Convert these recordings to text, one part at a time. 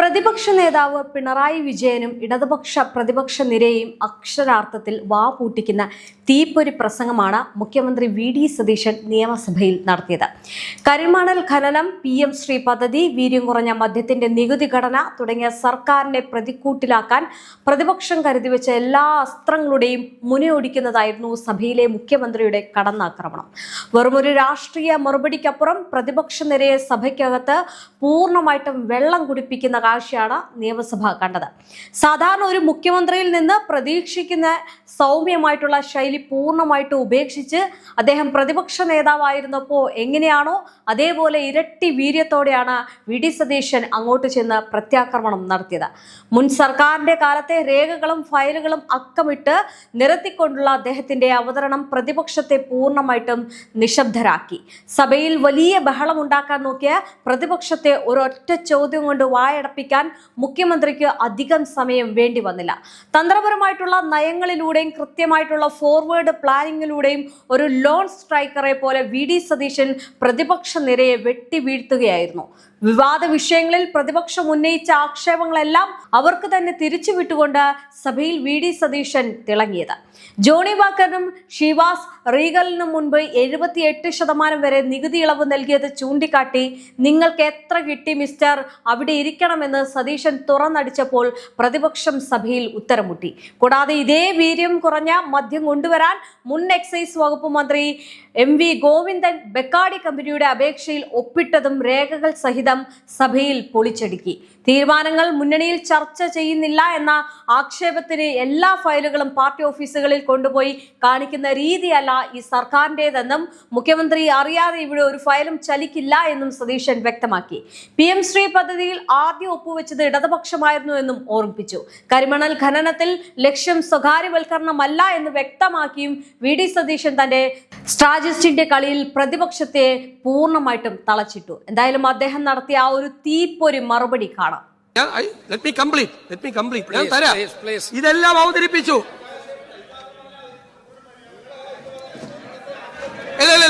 പ്രതിപക്ഷ നേതാവ് പിണറായി വിജയനും ഇടതുപക്ഷ പ്രതിപക്ഷ നിരയും അക്ഷരാർത്ഥത്തിൽ വാപൂട്ടിക്കുന്ന തീപ്പൊരി പ്രസംഗമാണ് മുഖ്യമന്ത്രി വി.ഡി. സതീശൻ നിയമസഭയിൽ നടത്തിയത്. കരിമണൽ ഖനനം, PM ശ്രീ പദ്ധതി, വീര്യം കുറഞ്ഞ മദ്യത്തിന്റെ നികുതി ഘടന തുടങ്ങിയ സർക്കാരിനെ പ്രതിക്കൂട്ടിലാക്കാൻ പ്രതിപക്ഷം കരുതിവെച്ച എല്ലാ അസ്ത്രങ്ങളുടെയും മുനയൊടിക്കുന്നതായിരുന്നു സഭയിലെ മുഖ്യമന്ത്രിയുടെ കടന്നാക്രമണം. വെറുമൊരു രാഷ്ട്രീയ മറുപടിക്കപ്പുറം പ്രതിപക്ഷ നിരയെ സഭയ്ക്കകത്ത് പൂർണ്ണമായിട്ടും വെള്ളം കുടിപ്പിക്കുന്ന കാഴ്ചയാണ് നിയമസഭ കണ്ടത്. സാധാരണ ഒരു മുഖ്യമന്ത്രിയിൽ നിന്ന് പ്രതീക്ഷിക്കുന്ന സൗമ്യമായിട്ടുള്ള ശൈലി പൂർണ്ണമായിട്ട് ഉപേക്ഷിച്ച് അദ്ദേഹം പ്രതിപക്ഷ നേതാവായിരുന്നപ്പോൾ എങ്ങനെയാണോ അതേപോലെ ഇരട്ടി വീര്യത്തോടെയാണ് വി.ഡി. സതീശൻ അങ്ങോട്ട് ചെന്ന് പ്രത്യാക്രമണം നടത്തിയത്. മുൻ സർക്കാരിന്റെ കാലത്തെ രേഖകളും ഫയലുകളും അക്കമിട്ട് നിരത്തിക്കൊണ്ടുള്ള അദ്ദേഹത്തിന്റെ അവതരണം പ്രതിപക്ഷത്തെ പൂർണ്ണമായിട്ടും നിശബ്ദരാക്കി. സഭയിൽ വലിയ ബഹളമുണ്ടാക്കാൻ നോക്കിയ പ്രതിപക്ഷത്തെ ഒരൊറ്റ ചോദ്യം കൊണ്ട് വായടപ്പിക്കാൻ മുഖ്യമന്ത്രിക്ക് അധികം സമയം വേണ്ടി വന്നില്ല. തന്ത്രപരമായിട്ടുള്ള നയങ്ങളിലൂടെയും കൃത്യമായിട്ടുള്ള ഫോർവേഡ് പ്ലാനിങ്ങിലൂടെയും ഒരു ലോൺ സ്ട്രൈക്കറെ പോലെ വി.ഡി. സതീശൻ പ്രതിപക്ഷ നിരയെ വെട്ടി വീഴ്ത്തുകയായിരുന്നു. വിവാദ വിഷയങ്ങളിൽ പ്രതിപക്ഷം ഉന്നയിച്ച ആക്ഷേപങ്ങളെല്ലാം അവർക്ക് തന്നെ തിരിച്ചു വിട്ടുകൊണ്ട് സഭയിൽ വി.ഡി. സതീശൻ തിളങ്ങിയത്. ജോണി വാക്കറിനും ഷിവാസ് റീഗലിനും മുൻപ് 78% വരെ നികുതി ഇളവ് നൽകിയത് ചൂണ്ടിക്കാട്ടി നിങ്ങൾക്ക് എത്ര കിട്ടി മിസ്റ്റർ, അവിടെ ഇരിക്കണമെന്ന് സതീശൻ തുറന്നടിച്ചപ്പോൾ പ്രതിപക്ഷം സഭയിൽ ഉത്തരമുട്ടി. കൂടാതെ ഇതേ വീര്യം കുറഞ്ഞ മദ്യം കൊണ്ടുവരാൻ മുൻ എക്സൈസ് വകുപ്പ് മന്ത്രി MV ഗോവിന്ദൻ ബെക്കാടി കമ്പനിയുടെ അപേക്ഷയിൽ ഒപ്പിട്ടതും രേഖകൾ സഹിതം സഭയിൽ പൊളിച്ചടുക്കി. തീരുമാനങ്ങൾ മുന്നണിയിൽ ചർച്ച ചെയ്യുന്നില്ല എന്ന ആക്ഷേപത്തിന് എല്ലാ ഫയലുകളും പാർട്ടി ഓഫീസുകളിൽ കൊണ്ടുപോയി കാണിക്കുന്ന രീതിയല്ല ഈ സർക്കാരിൻ്റെതെന്നും മുഖ്യമന്ത്രി അറിയാതെ ഇവിടെ ഒരു ഫയലും ചലിക്കില്ല എന്നും സതീശൻ വ്യക്തമാക്കി. PM ശ്രീ പദ്ധതിയിൽ ആദ്യം ഒപ്പുവെച്ചത് ഇടതുപക്ഷമായിരുന്നു എന്നും ഓർമ്മിപ്പിച്ചു. കരിമണൽ ഖനനത്തിൽ ലക്ഷ്യം സ്വകാര്യവൽക്കരണമല്ല എന്ന് വ്യക്തമാക്കിയും വി.ഡി. സതീശൻ തന്റെ സ്ട്രാറ്റജിസ്റ്റിന്റെ കളിയിൽ പ്രതിപക്ഷത്തെ പൂർണ്ണമായിട്ടും തളച്ചിട്ടു. എന്തായാലും അദ്ദേഹം നടത്തിയ ആ ഒരു തീപ്പൊരി മറുപടി കാണാം. Let me complete. ഞാൻ തരാം. ഇതെല്ലാം അവതരിപ്പിച്ചു.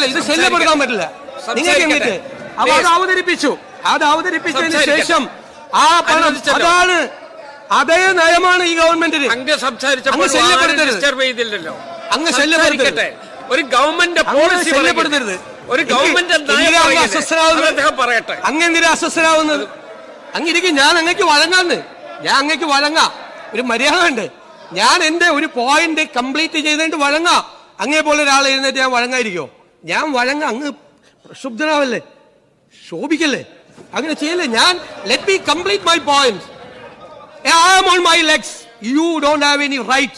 ഇത് ശല്യപ്പെടുത്താൻ പറ്റില്ല. നിങ്ങൾക്ക് അത് അവതരിപ്പിച്ചതിന് ശേഷം ആ പണം അതാണ്, അതേ നയമാണ് ഈ ഗവൺമെന്റിന്. അങ്ങ് ശല്യപ്പെടുത്തരുത്. ഒരു ഗവൺമെന്റ് പോളിസി ശല്യപ്പെടുത്തരുത്. ഒരു ഗവൺമെന്റ് പറയട്ടെ. അങ്ങെന്തിനാ അസ്വസ്ഥനാവുന്നത്? അങ്ങിരിക്കും. ഞാൻ അങ്ങേക്ക് വഴങ്ങാം. ഒരു മര്യാദ ഉണ്ട്. ഞാൻ എന്റെ ഒരു പോയിന്റ് കംപ്ലീറ്റ് ചെയ്തിട്ട് വഴങ്ങാം. അങ്ങേ പോലെ ഒരാൾ എഴുന്നേറ്റ് ഞാൻ വഴങ്ങാതിരിക്കോ? ഞാൻ വഴങ്ങാം. അങ്ങ് പ്രക്ഷുബ്ധനാവല്ലേ, ശോഭിക്കല്ലേ, അങ്ങനെ ചെയ്യല്ലേ. ഞാൻ let me complete my point. I am on my legs. You don't have any right.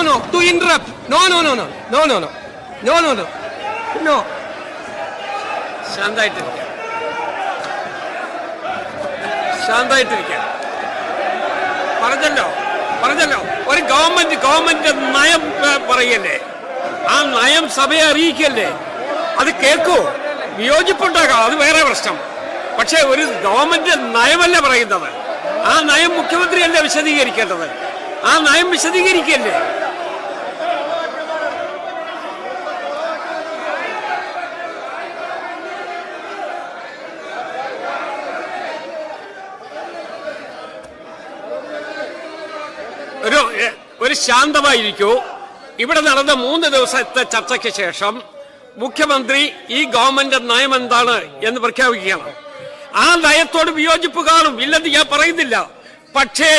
No. To interrupt. No. ശാന്തായിട്ടിരിക്കാം. പറഞ്ഞല്ലോ ഒരു ഗവൺമെന്റ് നയം പറയല്ലേ, ആ നയം സഭയെ അറിയിക്കല്ലേ. അത് കേൾക്കൂ, വിയോജിപ്പുണ്ടാകാം, അത് വേറെ പ്രശ്നം. പക്ഷെ ഒരു ഗവൺമെന്റ് നയമല്ല പറയുന്നത്. ആ നയം മുഖ്യമന്ത്രിയല്ലേ വിശദീകരിക്കേണ്ടത്. ആ നയം വിശദീകരിക്കല്ലേ. ഒരു ശാന്തമായിരിക്കൂ. ഇവിടെ നടന്ന 3 ദിവസത്തെ ചർച്ചയ്ക്ക് ശേഷം മുഖ്യമന്ത്രി ഈ ഗവൺമെന്റ് നയം എന്താണ് എന്ന് പ്രഖ്യാപിക്കുകയാണ്. ആ നയത്തോട് വിയോജിപ്പ് കാണും, ഇല്ലെന്ന് ഞാൻ പറയുന്നില്ല. പക്ഷേ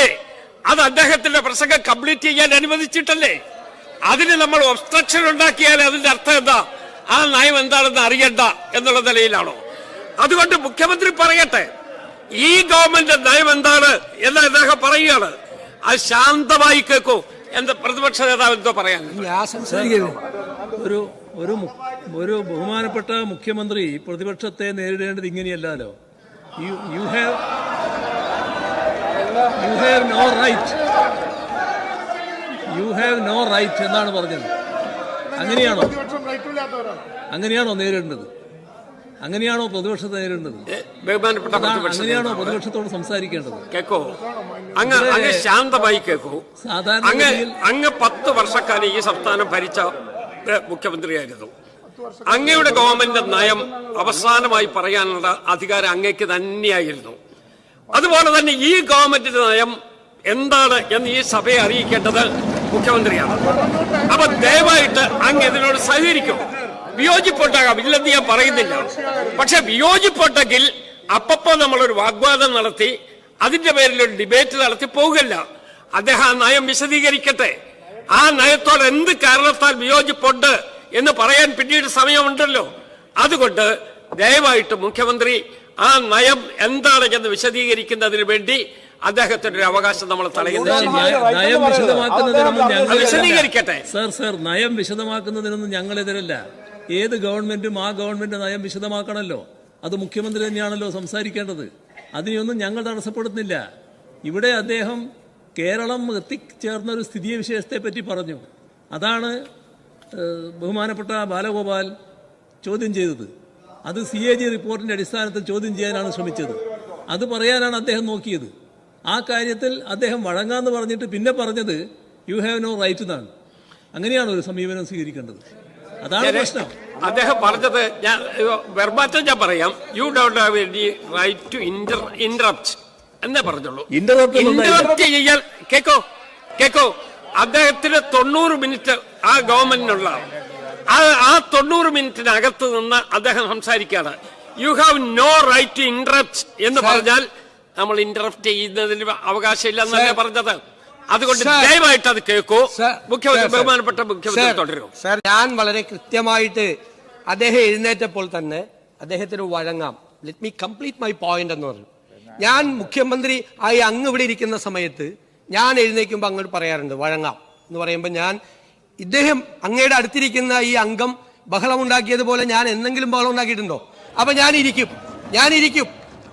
അത് അദ്ദേഹത്തിന്റെ പ്രസംഗം കംപ്ലീറ്റ് ചെയ്യാൻ അനുവദിച്ചിട്ടല്ലേ. അതിന് നമ്മൾ ഒബ്സ്ട്രക്ഷൻ ഉണ്ടാക്കിയാൽ അതിന്റെ അർത്ഥം എന്താ? ആ നയം എന്താണെന്ന് അറിയണ്ട എന്നുള്ള നിലയിലാണോ? അതുകൊണ്ട് മുഖ്യമന്ത്രി പറയട്ടെ, ഈ ഗവൺമെന്റ് നയം എന്താണ് എന്ന് അദ്ദേഹം പറയുകയാണ്. അത് ശാന്തമായി കേൾക്കൂ. എന്താ പ്രതിപക്ഷ നേതാവ് എന്തോ പറയാൻ? ഒരു ബഹുമാനപ്പെട്ട മുഖ്യമന്ത്രി പ്രതിപക്ഷത്തെ നേരിടേണ്ടത് ഇങ്ങനെയല്ലോ. You have no right എന്നാണ് പറഞ്ഞത്. അങ്ങനെയാണോ നേരിടേണ്ടത്? അങ്ങനെയാണോ പ്രതിപക്ഷത്തെ നേരിടേണ്ടത്? അങ്ങനെയാണോ പ്രതിപക്ഷത്തോട് സംസാരിക്കേണ്ടത്? കേൾക്കോ, അങ്ങ് ശാന്തമായി കേൾക്കൂ. അങ്ങ് 10 വർഷക്കാലം ഈ സംസ്ഥാനം ഭരിച്ച മുഖ്യമന്ത്രിയായിരുന്നു. അങ്ങയുടെ ഗവൺമെന്റ് നയം അവസാനമായി പറയാനുള്ള അധികാരം അങ്ങേക്ക് തന്നെയായിരുന്നു. അതുപോലെ തന്നെ ഈ ഗവൺമെന്റിന്റെ നയം എന്താണ് എന്ന് ഈ സഭയെ അറിയിക്കേണ്ടത് മുഖ്യമന്ത്രിയാണ്. അപ്പൊ ദയവായിട്ട് അങ്ങ് ഇതിനോട് സഹകരിക്കും. വിയോജിപ്പുണ്ടാകാം, ഇല്ലെന്ന് ഞാൻ പറയുന്നില്ല. പക്ഷെ വിയോജിപ്പുണ്ടെങ്കിൽ അപ്പപ്പോ നമ്മളൊരു വാഗ്വാദം നടത്തി അതിന്റെ പേരിൽ ഒരു ഡിബേറ്റ് നടത്തി പോകില്ല. അദ്ദേഹം ആ നയം വിശദീകരിക്കട്ടെ. ആ നയത്തോട് എന്ത് കാരണത്താൽ വിയോജിപ്പുണ്ട് എന്ന് പറയാൻ പിന്നീട് സമയമുണ്ടല്ലോ. അതുകൊണ്ട് ദയവായിട്ട് മുഖ്യമന്ത്രി ആ നയം എന്താണ് എന്ന് വിശദീകരിക്കുന്നതിന് വേണ്ടി അദ്ദേഹത്തിന്റെ ഒരു അവകാശം നമ്മൾ നയം വിശദമാക്കുന്നതിനൊന്നും വിശദീകരിക്കട്ടെ. സർ നയം വിശദമാക്കുന്നതിനൊന്നും ഞങ്ങളെതിരല്ല. ഏത് ഗവൺമെന്റും ആ ഗവൺമെന്റ് നയം വിശദമാക്കണമല്ലോ. അത് മുഖ്യമന്ത്രി തന്നെയാണല്ലോ സംസാരിക്കേണ്ടത്. അതിനെയൊന്നും ഞങ്ങൾ തടസ്സപ്പെടുന്നില്ല. ഇവിടെ അദ്ദേഹം കേരളം എത്തിച്ചേർന്ന ഒരു സ്ഥിതി വിശേഷത്തെ പറ്റി പറഞ്ഞു. അതാണ് ബഹുമാനപ്പെട്ട ബാലഗോപാൽ ചോദ്യം ചെയ്തത്. അത് CAG റിപ്പോർട്ടിന്റെ അടിസ്ഥാനത്തിൽ ചോദ്യം ചെയ്യാനാണ് ശ്രമിച്ചത്. അത് പറയാനാണ് അദ്ദേഹം നോക്കിയത്. ആ കാര്യത്തിൽ അദ്ദേഹം വഴങ്ങാന്ന് പറഞ്ഞിട്ട് പിന്നെ പറഞ്ഞത് യു ഹാവ് നോ റൈറ്റ് എന്നാണ്. അങ്ങനെയാണ് ഒരു സമീപനം സ്വീകരിക്കേണ്ടത്. അതാണ് പ്രശ്നം. അദ്ദേഹം പറഞ്ഞത് ഞാൻ വെർബാറ്റം ഞാൻ പറയാം. You don't have any right to interrupt എന്നേ പറഞ്ഞുള്ളൂ. ഇന്ററപ്റ്റ് ചെയ്യാൻ കേക്കോ അദ്ദേഹത്തിന് 90 മിനിറ്റ് ആ ഗവൺമെന്റിനുള്ള ആ 90 മിനിറ്റിനകത്ത് നിന്ന് അദ്ദേഹം സംസാരിക്കുകയാണ്. You have no right to interrupt എന്ന് പറഞ്ഞാൽ നമ്മൾ ഇന്ററപ്റ്റ് ചെയ്യുന്നതിന് അവകാശമില്ല എന്നല്ലേ പറഞ്ഞത്. അതുകൊണ്ട് ദയവായിട്ട് അത് കേൾക്കൂ. മുഖ്യമന്ത്രി, ബഹുമാനപ്പെട്ട മുഖ്യമന്ത്രി തുടരും. സർ, ഞാൻ വളരെ കൃത്യമായിട്ട് അദ്ദേഹം എഴുന്നേറ്റപ്പോൾ തന്നെ അദ്ദേഹത്തിന് വഴങ്ങാം. Let me complete my point എന്ന് പറഞ്ഞു. ഞാൻ മുഖ്യമന്ത്രി ആയി അങ്ങ് ഇവിടെ ഇരിക്കുന്ന സമയത്ത് ഞാൻ എഴുന്നേൽക്കുമ്പോൾ അങ്ങോട്ട് പറയാറുണ്ട് വഴങ്ങാം എന്ന് പറയുമ്പോൾ ഇദ്ദേഹം അങ്ങയുടെ അടുത്തിരിക്കുന്ന ഈ അംഗം ബഹളം ഉണ്ടാക്കിയതുപോലെ ഞാൻ എന്തെങ്കിലും ബഹളം ഉണ്ടാക്കിയിട്ടുണ്ടോ? അപ്പൊ ഞാനിരിക്കും.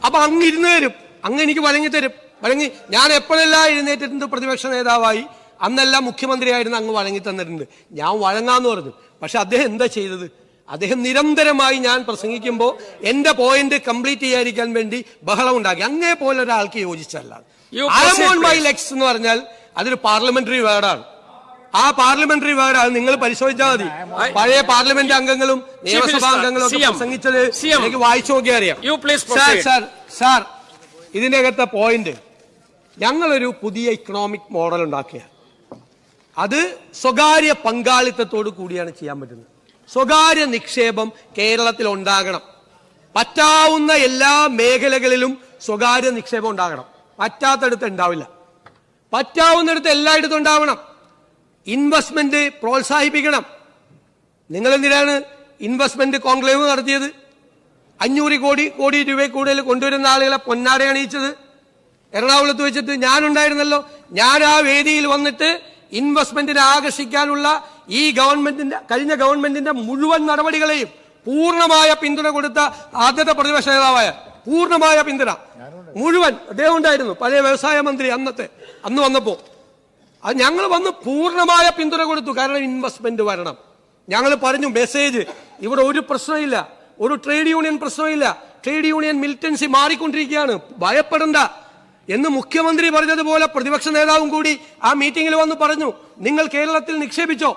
അപ്പൊ അങ്ങ് ഇരുന്ന് തരും, അങ്ങ് എനിക്ക് വഴങ്ങി ഞാൻ എപ്പോഴെല്ലാം എഴുന്നേറ്റിട്ടുണ്ട് പ്രതിപക്ഷ നേതാവായി അന്നെല്ലാം മുഖ്യമന്ത്രിയായിരുന്നു അങ്ങ് വഴങ്ങി തന്നിട്ടുണ്ട്. ഞാൻ വഴങ്ങാന്ന് പറഞ്ഞു. പക്ഷെ അദ്ദേഹം എന്താ ചെയ്തത്? അദ്ദേഹം നിരന്തരമായി ഞാൻ പ്രസംഗിക്കുമ്പോൾ എന്റെ പോയിന്റ് കംപ്ലീറ്റ് ചെയ്യാതിരിക്കാൻ വേണ്ടി ബഹളം ഉണ്ടാക്കി. അങ്ങേ പോലെ ഒരാൾക്ക് യോജിച്ചല്ല. മൈ ലെഗ്സ് എന്ന് പറഞ്ഞാൽ അതൊരു പാർലമെന്ററി വേർഡാണ്. ആ പാർലമെന്ററി വേർഡ് അത് നിങ്ങൾ പരിശോധിച്ചാൽ മതി. പഴയ പാർലമെന്റ് അംഗങ്ങളും നിയമസഭാ അംഗങ്ങളും ഒക്കെ പ്രസംഗിച്ചത് എനിക്ക് വായിച്ചു നോക്കിയാൽ അറിയാം. സാർ ഇതിന്റെ അകത്തെ പോയിന്റ്, ഞങ്ങളൊരു പുതിയ ഇക്കണോമിക് മോഡൽ ഉണ്ടാക്കിയ അത് സ്വകാര്യ പങ്കാളിത്തത്തോടു കൂടിയാണ് ചെയ്യാൻ പറ്റുന്നത്. സ്വകാര്യ നിക്ഷേപം കേരളത്തിൽ ഉണ്ടാകണം. പറ്റാവുന്ന എല്ലാ മേഖലകളിലും സ്വകാര്യ നിക്ഷേപം ഉണ്ടാകണം. പറ്റാത്തടുത്ത് ഉണ്ടാവില്ല. പറ്റാവുന്നിടത്ത് എല്ലായിടത്തും ഉണ്ടാവണം. ഇൻവെസ്റ്റ്മെന്റ് പ്രോത്സാഹിപ്പിക്കണം. നിങ്ങൾ എന്തിനാണ് ഇൻവെസ്റ്റ്മെന്റ് കോൺക്ലേവ് നടത്തിയത്? 500 കോടി രൂപ കൂടുതൽ കൊണ്ടുവരുന്ന ആളുകളെ പൊന്നാട അണിയിച്ചത് എറണാകുളത്ത് വെച്ചിട്ട് ഞാനുണ്ടായിരുന്നല്ലോ. ഞാൻ ആ വേദിയിൽ വന്നിട്ട് ഇൻവെസ്റ്റ്മെന്റിനെ ആകർഷിക്കാനുള്ള ഈ കഴിഞ്ഞ ഗവൺമെന്റിന്റെ മുഴുവൻ നടപടികളെയും പൂർണ്ണമായ പിന്തുണ കൊടുത്ത ആദ്യത്തെ പ്രതിപക്ഷ നേതാവായ പൂർണ്ണമായ പിന്തുണ മുഴുവൻ അദ്ദേഹം ഉണ്ടായിരുന്നു. പഴയ വ്യവസായ മന്ത്രി അന്ന് വന്നപ്പോ അത് ഞങ്ങൾ വന്ന് പൂർണ്ണമായ പിന്തുണ കൊടുത്തു. കാരണം ഇൻവെസ്റ്റ്മെന്റ് വരണം. ഞങ്ങൾ പറഞ്ഞു മെസ്സേജ്, ഇവിടെ ഒരു പ്രശ്നമില്ല, ഒരു ട്രേഡ് യൂണിയൻ പ്രശ്നമില്ല, ട്രേഡ് യൂണിയൻ മിലിറ്റൻസി മാറിക്കൊണ്ടിരിക്കുകയാണ്, ഭയപ്പെടണ്ട എന്ന് മുഖ്യമന്ത്രി പറഞ്ഞതുപോലെ പ്രതിപക്ഷ നേതാവും കൂടി ആ മീറ്റിംഗിൽ വന്ന് പറഞ്ഞു. നിങ്ങൾ കേരളത്തിൽ നിക്ഷേപിച്ചോ?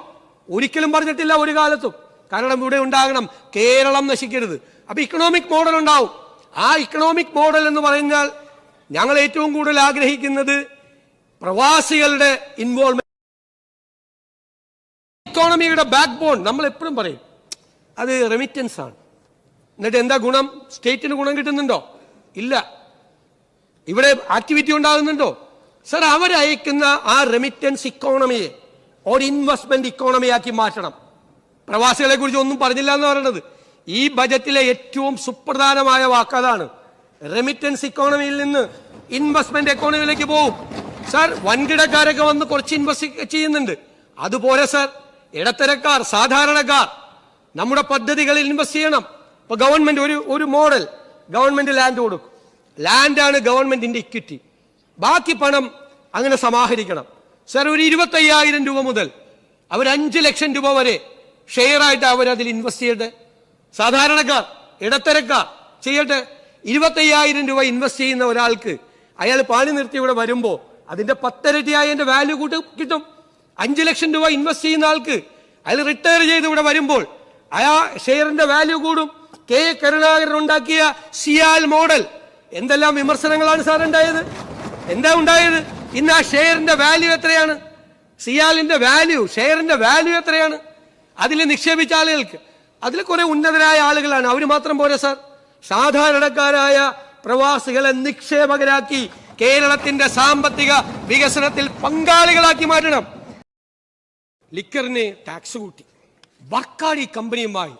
ഒരിക്കലും പറഞ്ഞിട്ടില്ല ഒരു കാലത്തും. കാരണം ഇവിടെ ഉണ്ടാകണം, കേരളം നശിക്കരുത്. അപ്പൊ ഇക്കണോമിക് മോഡൽ ഉണ്ടാവും. ആ ഇക്കണോമിക് മോഡൽ എന്ന് പറഞ്ഞാൽ ഞങ്ങൾ ഏറ്റവും കൂടുതൽ ആഗ്രഹിക്കുന്നത് പ്രവാസികളുടെ ഇൻവോൾവ്മെന്റ്. ഇക്കോണമിയുടെ ബാക്ക് ബോൺ നമ്മൾ എപ്പോഴും പറയും അത് റെമിറ്റൻസ് ആണ്. എന്നിട്ട് എന്താ ഗുണം? സ്റ്റേറ്റിന് ഗുണം കിട്ടുന്നുണ്ടോ? ഇല്ല. ഇവിടെ ആക്ടിവിറ്റി ഉണ്ടാകുന്നുണ്ടോ? സർ, അവരയക്കുന്ന ആ റെമിറ്റൻസ് ഇക്കോണമിയെ ഒരു ഇൻവെസ്റ്റ്മെന്റ് ഇക്കോണമിയാക്കി മാറ്റണം. പ്രവാസികളെ കുറിച്ച് ഒന്നും പറഞ്ഞില്ല എന്ന് പറയുന്നത് ഈ ബജറ്റിലെ ഏറ്റവും സുപ്രധാനമായ വാക്കതാണ്. റെമിറ്റൻസ് ഇക്കോണമിയിൽ നിന്ന് ഇൻവെസ്റ്റ്മെന്റ് എക്കോണമിയിലേക്ക് പോകും. സർ, വൻകിടക്കാരൊക്കെ വന്ന് കുറച്ച് ഇൻവെസ്റ്റ് ചെയ്യുന്നുണ്ട്. അതുപോലെ സർ, ഇടത്തരക്കാർ, സാധാരണക്കാർ നമ്മുടെ പദ്ധതികളിൽ ഇൻവെസ്റ്റ് ചെയ്യണം. ഇപ്പൊ ഗവൺമെന്റ് ഒരു മോഡൽ, ഗവൺമെന്റ് ലാൻഡ് കൊടുക്കും. ലാൻഡാണ് ഗവൺമെന്റിന്റെ ഇക്വിറ്റി. ബാക്കി പണം അങ്ങനെ സമാഹരിക്കണം. സർ, ഒരു 25,000 രൂപ മുതൽ അവർ 5 ലക്ഷം രൂപ വരെ ഷെയർ ആയിട്ട് അവരതിൽ ഇൻവെസ്റ്റ് ചെയ്യട്ടെ. സാധാരണക്കാർ, ഇടത്തരക്കാർ ചെയ്യട്ടെ. 25,000 രൂപ ഇൻവെസ്റ്റ് ചെയ്യുന്ന ഒരാൾക്ക് അയാൾ പണി നിർത്തി ഇവിടെ വരുമ്പോൾ അതിന്റെ 10 ഇരട്ടിയായി അതിന്റെ വാല്യൂ കിട്ടും. 5 ലക്ഷം രൂപ ഇൻവെസ്റ്റ് ചെയ്യുന്ന ആൾക്ക് അയാൾ റിട്ടയർ ചെയ്ത് ഇവിടെ വരുമ്പോൾ ആ ഷെയറിന്റെ വാല്യൂ കൂടും. കെ കരുണാകരൻ ഉണ്ടാക്കിയ സിയാൽ മോഡൽ എന്തെല്ലാം വിമർശനങ്ങളാണ് സാർ ഉണ്ടായത്? എന്താ ഉണ്ടായത്? ഇന്ന് ആ ഷെയറിന്റെ വാല്യൂ എത്രയാണ്? സിയാലിന്റെ വാല്യൂ, ഷെയറിന്റെ വാല്യൂ എത്രയാണ്? അതിൽ നിക്ഷേപിച്ച ആളുകൾക്ക്, അതിൽ കുറെ ഉന്നതരായ ആളുകളാണ്, അവർ മാത്രം പോരാ സാർ. സാധാരണക്കാരായ പ്രവാസികളെ നിക്ഷേപകരാക്കി കേരളത്തിന്റെ സാമ്പത്തിക വികസനത്തിൽ പങ്കാളികളാക്കി മാറ്റണം. ലിക്കറിന് ടാക്സ് കൂട്ടി ബർക്കാടി കമ്പനിയുമായി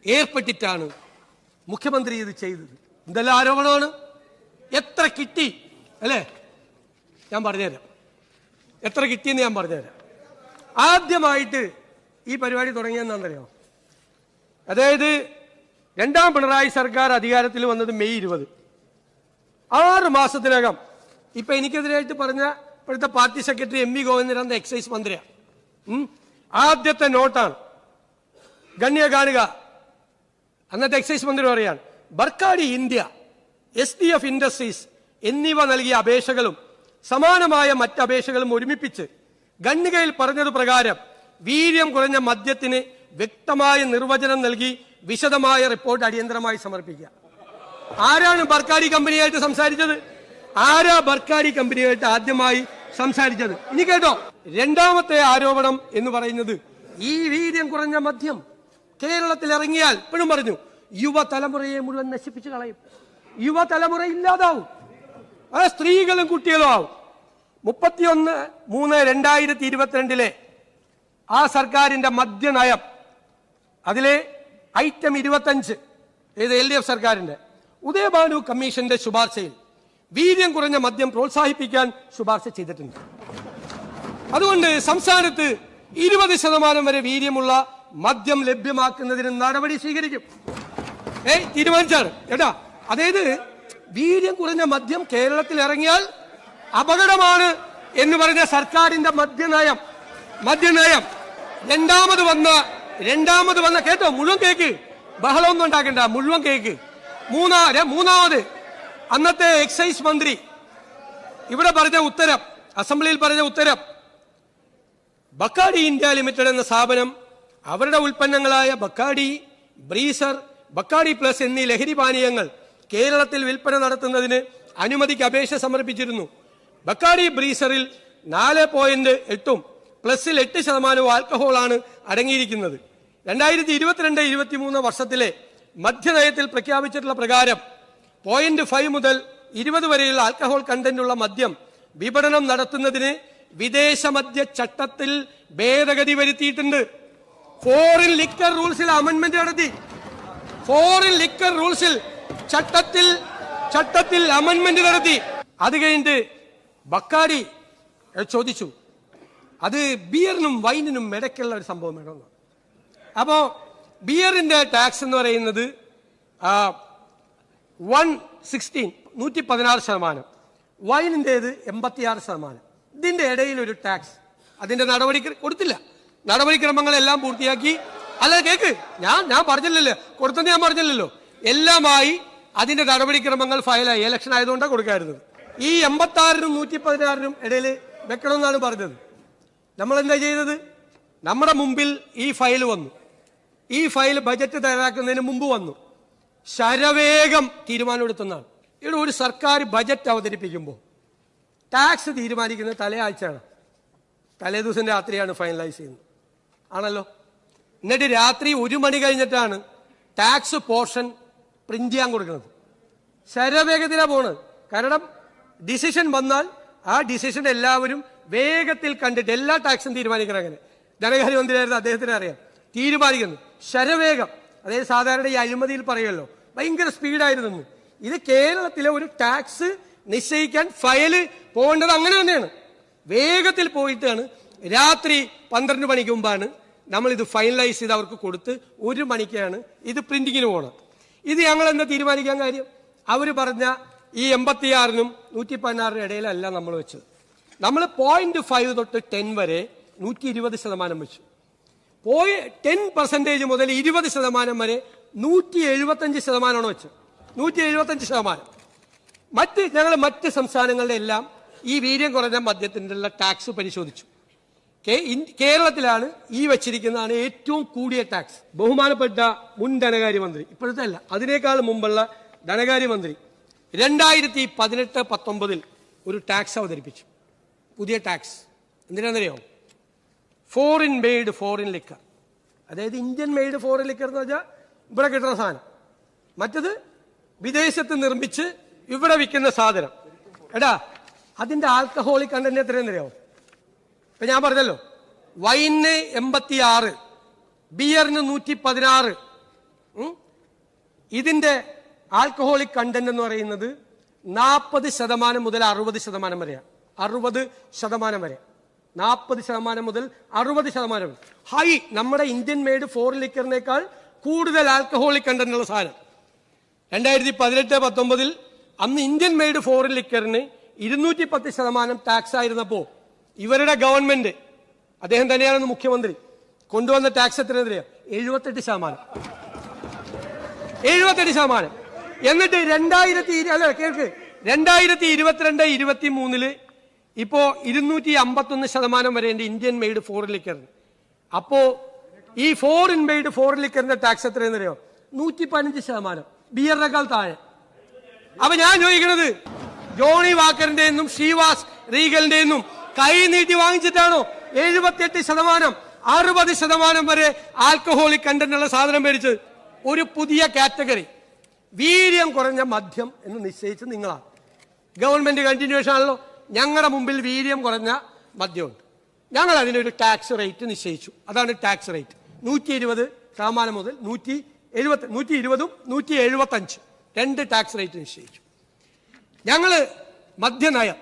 ഏർപ്പെട്ടിട്ടാണ് മുഖ്യമന്ത്രി ഇത് ചെയ്തത്. എന്തെല്ലാം ആരോപണമാണ്, എത്ര കിട്ടി അല്ലേ? ഞാൻ പറഞ്ഞുതരാം എത്ര കിട്ടിയെന്ന് ഞാൻ പറഞ്ഞുതരാം. ആദ്യമായിട്ട് ഈ പരിപാടി തുടങ്ങിയെന്നാണെന്നറിയോ? അതായത് രണ്ടാം പിണറായി സർക്കാർ അധികാരത്തിൽ വന്നത് മെയ് 20. 6 മാസത്തിനകം ഇപ്പൊ എനിക്കെതിരായിട്ട് പറഞ്ഞ ഇപ്പോഴത്തെ party secretary M V Govindan excise മന്ത്രിയാണ്. ആദ്യത്തെ നോട്ടാണ്. ഗണ്യ കാണുക, അന്നത്തെ എക്സൈസ് മന്ത്രി പറയാണ്, ബർക്കാടി ഇന്ത്യ, SDF ഇൻഡസ്ട്രീസ് എന്നിവ നൽകിയ അപേക്ഷകളും സമാനമായ മറ്റ് അപേക്ഷകളും ഒരുമിപ്പിച്ച് ഗണ്ണികയിൽ പറഞ്ഞത് പ്രകാരം വീര്യം കുറഞ്ഞ മദ്യത്തിന് വ്യക്തമായ നിർവചനം നൽകി വിശദമായ റിപ്പോർട്ട് അടിയന്തരമായി സമർപ്പിക്കുക. ആരാണ് ബർക്കാടി കമ്പനിയായിട്ട് സംസാരിച്ചത്? ആരാ ബർക്കാടി കമ്പനിയായിട്ട് ആദ്യമായി സംസാരിച്ചത്? ഇനി കേട്ടോ, രണ്ടാമത്തെ ആരോപണം എന്ന് പറയുന്നത് ഈ വീര്യം കുറഞ്ഞ മദ്യം കേരളത്തിൽ ഇറങ്ങിയാൽ, ഇപ്പോഴും പറഞ്ഞു, യുവതലമുറയെ മുഴുവൻ നശിപ്പിച്ചു കളയും, യുവതലമുറ ഇല്ലാതാവും, സ്ത്രീകളും കുട്ടികളും ആവും. 31/3/2022 ആ സർക്കാരിന്റെ മദ്യനയം, അതിലെ ഐറ്റം 25, ഏത് LDF സർക്കാരിന്റെ ഉദയഭാനു കമ്മീഷന്റെ ശുപാർശയിൽ വീര്യം കുറഞ്ഞ മദ്യം പ്രോത്സാഹിപ്പിക്കാൻ ശുപാർശ ചെയ്തിട്ടുണ്ട്. അതുകൊണ്ട് സംസ്ഥാനത്ത് 20% വരെ വീര്യമുള്ള മദ്യം ലഭ്യമാക്കുന്നതിന് നടപടി സ്വീകരിക്കും. തീരുമാനിച്ചാണ് കേട്ടാ. അതായത് വീര്യം കുറഞ്ഞ മദ്യം കേരളത്തിൽ ഇറങ്ങിയാൽ അപകടമാണ് എന്ന് പറഞ്ഞ സർക്കാരിന്റെ മദ്യനയം. രണ്ടാമത് വന്ന കേട്ടോ, മുഴുവൻ കേക്ക്, ബഹളമൊന്നും ഉണ്ടാക്കണ്ട, മുഴുവൻ കേക്ക്. മൂന്നാമത് അന്നത്തെ എക്സൈസ് മന്ത്രി ഇവിടെ പറഞ്ഞ ഉത്തരം, അസംബ്ലിയിൽ പറഞ്ഞ ഉത്തരം, ബക്കാടി ഇന്ത്യ ലിമിറ്റഡ് എന്ന സ്ഥാപനം അവരുടെ ഉൽപ്പന്നങ്ങളായ ബക്കാടി, ബ്രീസർ, ബക്കാടി പ്ലസ് എന്നീ ലഹരി പാനീയങ്ങൾ കേരളത്തിൽ വിൽപ്പന നടത്തുന്നതിന് അനുമതിക്ക് അപേക്ഷ സമർപ്പിച്ചിരുന്നു. ബക്കാടി ബ്രീസറിൽ 4.8 പ്ലസിൽ 8% ആൽക്കഹോളാണ് അടങ്ങിയിരിക്കുന്നത്. 2022-23 വർഷത്തിലെ മദ്യനയത്തിൽ പ്രഖ്യാപിച്ചിട്ടുള്ള പ്രകാരം 0.5 മുതൽ 20 വരെയുള്ള ആൽക്കഹോൾ കണ്ടന്റുള്ള മദ്യം വിപണനം നടത്തുന്നതിന് വിദേശ മദ്യ ചട്ടത്തിൽ ഭേദഗതി വരുത്തിയിട്ടുണ്ട്. ഫോറിൻ ലിക്കർ റൂൾസിൽ അമെന്റ്മെന്റ് നടത്തി. ഫോറിൻ ലിക്കർ റൂൾസിൽ ചട്ടത്തിൽ അമെന്റ്മെന്റ് നടത്തി. അത് കഴിഞ്ഞിട്ട് ബക്കാടി ചോദിച്ചു, അത് ബിയറിനും വൈനിനും ഇടയ്ക്കുള്ള ഒരു സംഭവം വേണമെന്ന്. അപ്പോ ബിയറിന്റെ ടാക്സ് എന്ന് പറയുന്നത് 116% വൈനിൻ്റെത് 86%. ഇതിന്റെ ഇടയിൽ ഒരു ടാക്സ്, അതിന്റെ നടപടി കൊടുത്തില്ല. നടപടിക്രമങ്ങളെല്ലാം പൂർത്തിയാക്കി. അല്ല കേക്ക്, ഞാൻ പറഞ്ഞില്ലല്ലോ, കൊടുത്തെന്ന് ഞാൻ പറഞ്ഞില്ലല്ലോ. എല്ലാമായി അതിന്റെ നടപടിക്രമങ്ങൾ ഫയലായി. ഇലക്ഷൻ ആയതുകൊണ്ടാണ് കൊടുക്കാറുള്ളത്. ഈ 86-നും 116-നും ഇടയിൽ വെക്കണമെന്നാണ് പറഞ്ഞത്. നമ്മൾ എന്താ ചെയ്തത്? നമ്മുടെ മുമ്പിൽ ഈ ഫയൽ വന്നു. ഈ ഫയൽ ബജറ്റ് തയ്യാറാക്കുന്നതിന് മുമ്പ് വന്നു. ശരവേഗം തീരുമാനമെടുത്തുന്നതാണ്. ഇവിടെ ഒരു സർക്കാർ ബജറ്റ് അവതരിപ്പിക്കുമ്പോൾ ടാക്സ് തീരുമാനിക്കുന്നത് തലയാഴ്ചയാണ്, തലേ ദിവസം രാത്രിയാണ് ഫൈനലൈസ് ചെയ്യുന്നത്, ആണല്ലോ. എന്നിട്ട് രാത്രി 1 മണി കഴിഞ്ഞിട്ടാണ് ടാക്സ് പോർഷൻ പ്രിന്റ് ചെയ്യാൻ കൊടുക്കുന്നത്. ശരവേഗത്തിലാണ് പോണത്. കാരണം ഡിസിഷൻ വന്നാൽ ആ ഡിസിഷൻ എല്ലാവരും വേഗത്തിൽ കണ്ടിട്ട് എല്ലാ ടാക്സും തീരുമാനിക്കണം. അങ്ങനെ ധനകാര്യമന്ത്രിയായിരുന്നു, അദ്ദേഹത്തിന് അറിയാം. തീരുമാനിക്കുന്നു ശരവേഗം. അതായത് സാധാരണ ഈ അഴിമതിയിൽ പറയുമല്ലോ, ഭയങ്കര സ്പീഡായിരുന്നു. ഇത് കേരളത്തിലെ ഒരു ടാക്സ് നിശ്ചയിക്കാൻ ഫയല് പോകേണ്ടത് അങ്ങനെ തന്നെയാണ്. വേഗത്തിൽ പോയിട്ടാണ് രാത്രി 12 മണിക്ക് മുമ്പാണ് നമ്മൾ ഇത് ഫൈനലൈസ് ചെയ്ത് അവർക്ക് കൊടുത്ത് 1 മണിക്കാണ് ഇത് പ്രിന്റിങ്ങിന് പോകണം. ഇത് ഞങ്ങൾ എന്താ തീരുമാനിക്കാൻ കാര്യം? അവർ പറഞ്ഞ ഈ 86-നും 116-നും ഇടയിലല്ല നമ്മൾ വെച്ചത്. നമ്മൾ 0.5 തൊട്ട് 10 വരെ 120% വെച്ചു. 10% മുതൽ 20% വരെ 175% വെച്ചത്. 175%. ഞങ്ങൾ മറ്റ് സംസ്ഥാനങ്ങളുടെ എല്ലാം ഈ വീര്യം കുറഞ്ഞ മദ്യത്തിൻ്റെ ടാക്സ് പരിശോധിച്ചു. കേരളത്തിലാണ് ഈ വെച്ചിരിക്കുന്നതാണ് ഏറ്റവും കൂടിയ ടാക്സ്. ബഹുമാനപ്പെട്ട മുൻ ധനകാര്യമന്ത്രി, ഇപ്പോഴത്തെ അല്ല, അതിനേക്കാൾ മുമ്പുള്ള ധനകാര്യമന്ത്രി 2018-19 ഒരു ടാക്സ് അവതരിപ്പിച്ചു, പുതിയ ടാക്സ്. എന്തിനാണെന്നറിയോ? Foreign made foreign liquor. അതായത് ഇന്ത്യൻ മെയ്ഡ് ഫോറിൻ ലിക്കർ എന്ന് വെച്ചാൽ ഇവിടെ കിട്ടുന്ന സാധനം, മറ്റത് വിദേശത്ത് നിർമ്മിച്ച് ഇവിടെ വിൽക്കുന്ന സാധനം. എടാ, അതിന്റെ ആൽക്കഹോളിക് കണ്ടന്റ് എത്രയെന്നറിയോ? ഇപ്പൊ ഞാൻ പറഞ്ഞല്ലോ, വൈന് 86, ബിയറിന് 116. ഇതിന്റെ ആൽക്കഹോളിക് കണ്ടന്റ് എന്ന് പറയുന്നത് 40% മുതൽ 60% വരെയാണ്. 60% വരെ, 40% മുതൽ 60% വരെ ഹൈ. നമ്മുടെ ഇന്ത്യൻ മെയ്ഡ് ഫോറിൻ ലിക്കറിനേക്കാൾ കൂടുതൽ ആൽക്കഹോളിക് കണ്ടന്റ് ഉള്ള സാധനം. 2018-19 അന്ന് ഇന്ത്യൻ മെയ്ഡ് ഫോറിൻ ലിക്കറിന് 210% ടാക്സ് ആയിരുന്നപ്പോ ഇവരുടെ ഗവൺമെന്റ്, അദ്ദേഹം തന്നെയാണ് മുഖ്യമന്ത്രി, കൊണ്ടുവന്ന ടാക്സ് എത്രയാ? 78%. 78%. എന്നിട്ട് 2022-23 ഇപ്പോ 251% വരെ ഇന്ത്യൻ മെയ്ഡ് ഫോറിൻ ലിക്കറിന്. അപ്പോ ഈ ഫോറിൻ മെയ്ഡ് ഫോറിൻ ലിക്കറിന്റെ ടാക്സ് എത്രയെന്നറിയോ? 115%, ബിയറിനേക്കാൾ താഴെ. അപ്പൊ ഞാൻ ചോദിക്കുന്നത്, ജോണി വാക്കറിന്റെ നിന്നും ഷീവാസ് റീഗലിന്റെ നിന്നും കൈ നീട്ടി വാങ്ങിച്ചിട്ടാണോ 78%, 60% വരെ ആൽക്കഹോളിക് കണ്ടന്റ് ഉള്ള സാധനം മേടിച്ചത്? ഒരു പുതിയ കാറ്റഗറി, വീര്യം കുറഞ്ഞ മദ്യം എന്ന് നിശ്ചയിച്ച് നിങ്ങളാണ്. ഗവൺമെന്റ് കണ്ടിന്യൂഷൻ ആണല്ലോ. ഞങ്ങളുടെ മുമ്പിൽ വീര്യം കുറഞ്ഞ മദ്യമുണ്ട്, ഞങ്ങൾ അതിനൊരു ടാക്സ് റേറ്റ് നിശ്ചയിച്ചു. അതാണ് ടാക്സ് റേറ്റ്. 120% മുതൽ 120-ഉം 175 2 ടാക്സ് റേറ്റ് നിശ്ചയിച്ചു. ഞങ്ങൾ മദ്യനയം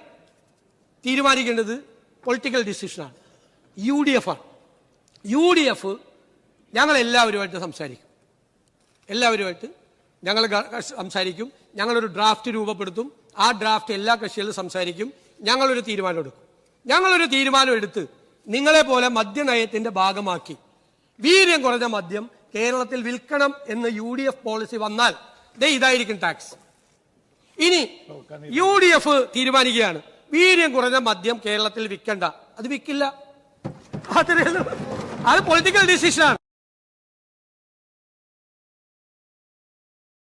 തീരുമാനിക്കേണ്ടത് പൊളിറ്റിക്കൽ ഡിസിഷനാണ്. UDF ആണ്. UDF ഞങ്ങൾ എല്ലാവരുമായിട്ട് സംസാരിക്കും, ഞങ്ങളൊരു ഡ്രാഫ്റ്റ് രൂപപ്പെടുത്തും. ആ ഡ്രാഫ്റ്റ് എല്ലാ കക്ഷികളും സംസാരിക്കും. ഞങ്ങളൊരു തീരുമാനം എടുത്ത് നിങ്ങളെ പോലെ മദ്യനയത്തിന്റെ ഭാഗമാക്കി വീര്യം കുറഞ്ഞ മദ്യം കേരളത്തിൽ വിൽക്കണം എന്ന് UDF പോളിസി വന്നാൽ ഇതായിരിക്കും ടാക്സ്. ഇനി UDF തീരുമാനിക്കുകയാണ് വീര്യം കുറഞ്ഞ മദ്യം കേരളത്തിൽ വിൽക്കണ്ട, അത് വിൽക്കില്ല. അത് പൊളിറ്റിക്കൽ ഡിസിഷനാണ്.